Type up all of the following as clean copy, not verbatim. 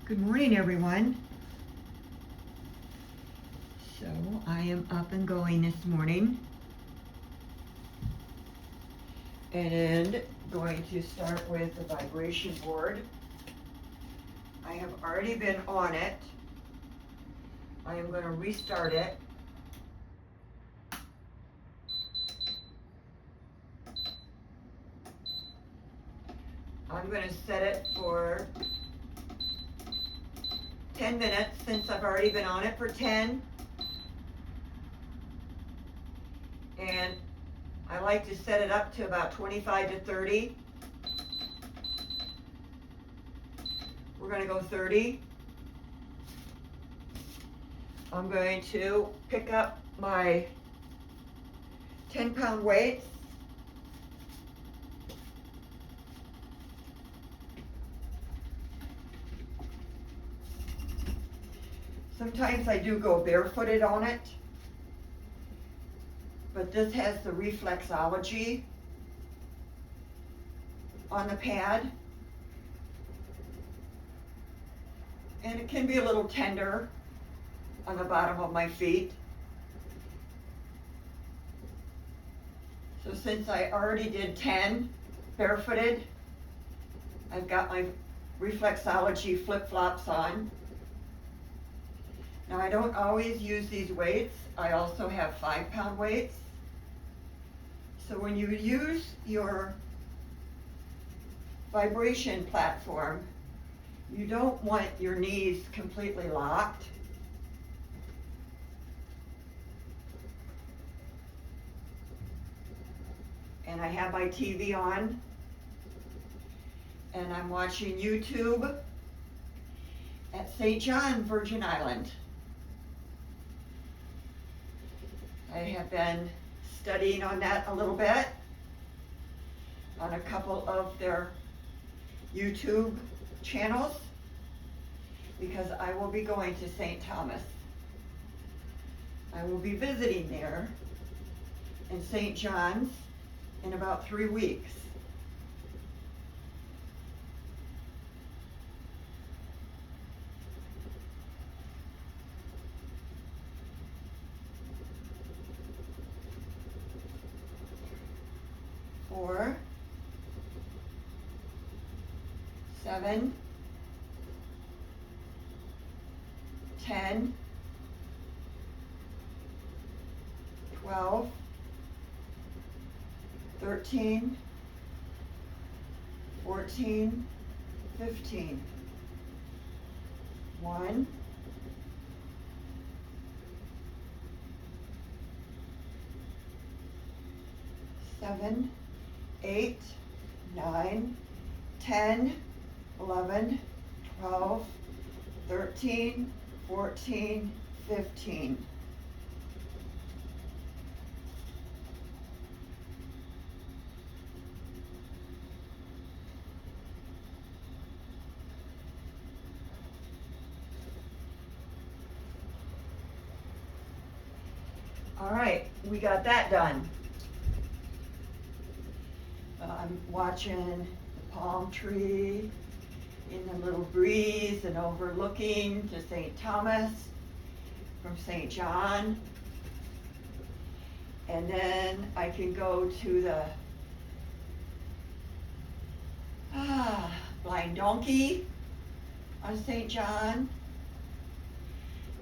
Good morning, everyone. So I am up and going this morning and going to start with the vibration board. I have already been on it. I am going to restart it. I'm going to set it for 10 minutes since I've already been on it for 10. And I like to set it up to about 25 to 30. We're going to go 30. I'm going to pick up my 10-pound weights. Sometimes I do go barefooted on it, but this has the reflexology on the pad, and it can be a little tender on the bottom of my feet. So since I already did 10 barefooted, I've got my reflexology flip-flops on. Now I don't always use these weights. I also have 5-pound weights. So when you use your vibration platform, you don't want your knees completely locked. And I have my TV on, and I'm watching YouTube at St. John, Virgin Island. I have been studying on that a little bit on a couple of their YouTube channels because I will be going to St. Thomas. I will be visiting there in St. John's in about 3 weeks. Four, 7, 10, 12, 13, 14, 15. 1, 7, 8, 9, 10, 11, 12, 13, 14, 15. All right, we got that done. I'm watching the palm tree in the little breeze and overlooking to St. Thomas from St. John. And then I can go to the Blind Donkey on St. John.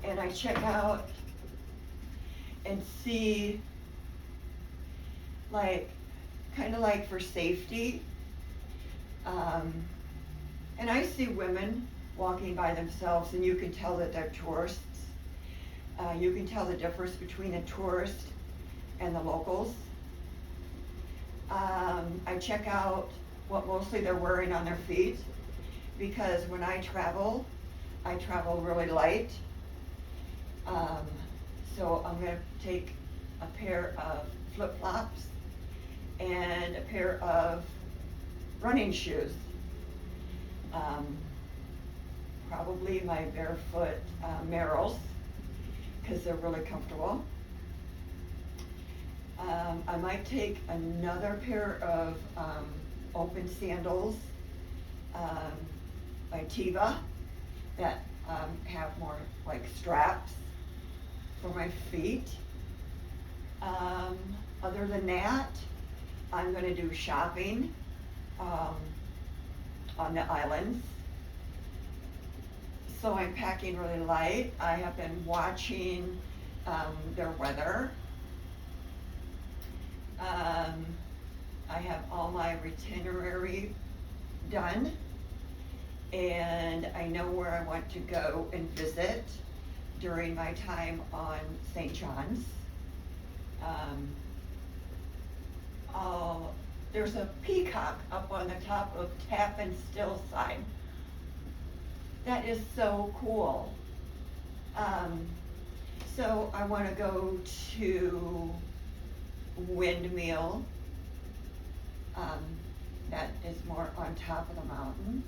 And I check out and see, like, kind of like for safety. And I see women walking by themselves, and you can tell that they're tourists. You can tell the difference between a tourist and the locals. I check out what mostly they're wearing on their feet, because when I travel really light. So I'm going to take a pair of flip-flops and a pair of running shoes. Probably my barefoot Merrells, because they're really comfortable. I might take another pair of open sandals by Tiva. that have more like straps for my feet. Other than that, I'm gonna do shopping on the islands. So I'm packing really light. I have been watching their weather. I have all my itinerary done, and I know where I want to go and visit during my time on St. John's. There's a peacock up on the top of Tappan Stillside. That is so cool. So I want to go to Windmill. That is more on top of the mountain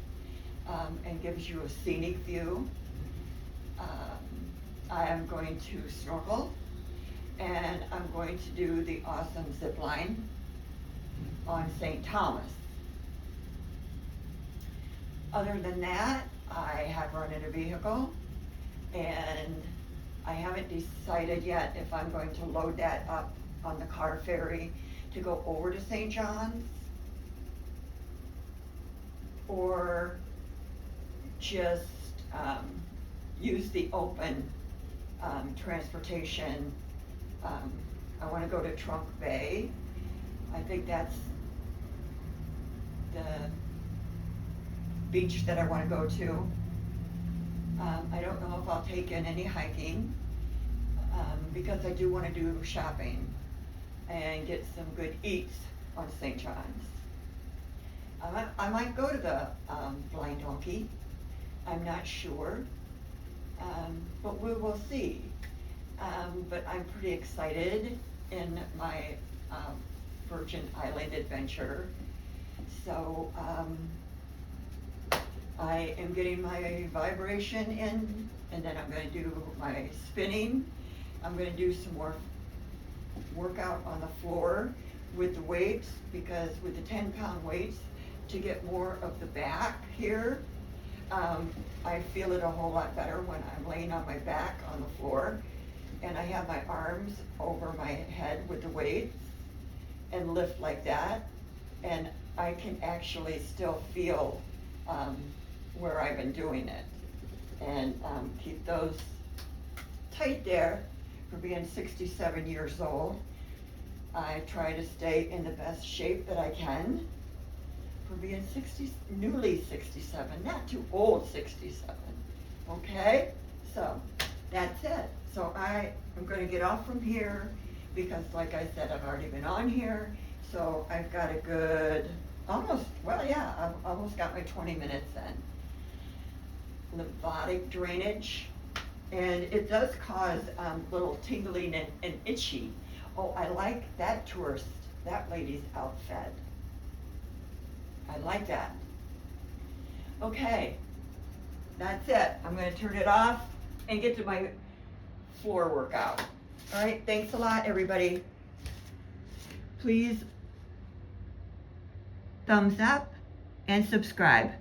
and gives you a scenic view. I am going to snorkel, and I'm going to do the awesome zip line on St. Thomas. Other than that, I have rented a vehicle, and I haven't decided yet if I'm going to load that up on the car ferry to go over to St. John's, or just use the open transportation. I want to go to Trunk Bay. I think that's the beach that I want to go to. I don't know if I'll take in any hiking because I do want to do shopping and get some good eats on St. John's. I might go to the Blind Donkey. I'm not sure, but we will see. But I'm pretty excited in my Virgin Island adventure. So I am getting my vibration in, and then I'm going to do my spinning. I'm going to do some more workout on the floor with the weights, because with the 10-pound weights, to get more of the back here, I feel it a whole lot better when I'm laying on my back on the floor, and I have my arms over my head with the weights and lift like that, and I can actually still feel where I've been doing it, and keep those tight there. For being 67 years old, I try to stay in the best shape that I can. For being newly 67, not too old 67, okay? So, that's it. So I am gonna get off from here, because like I said, I've already been on here, so I've got a good, I've almost got my 20 minutes in. Lymphatic drainage, and it does cause little tingling and itchy. Oh, I like that tourist, that lady's outfit. I like that. Okay, that's it. I'm gonna turn it off and get to my floor workout. All right, thanks a lot, everybody. Please thumbs up and subscribe.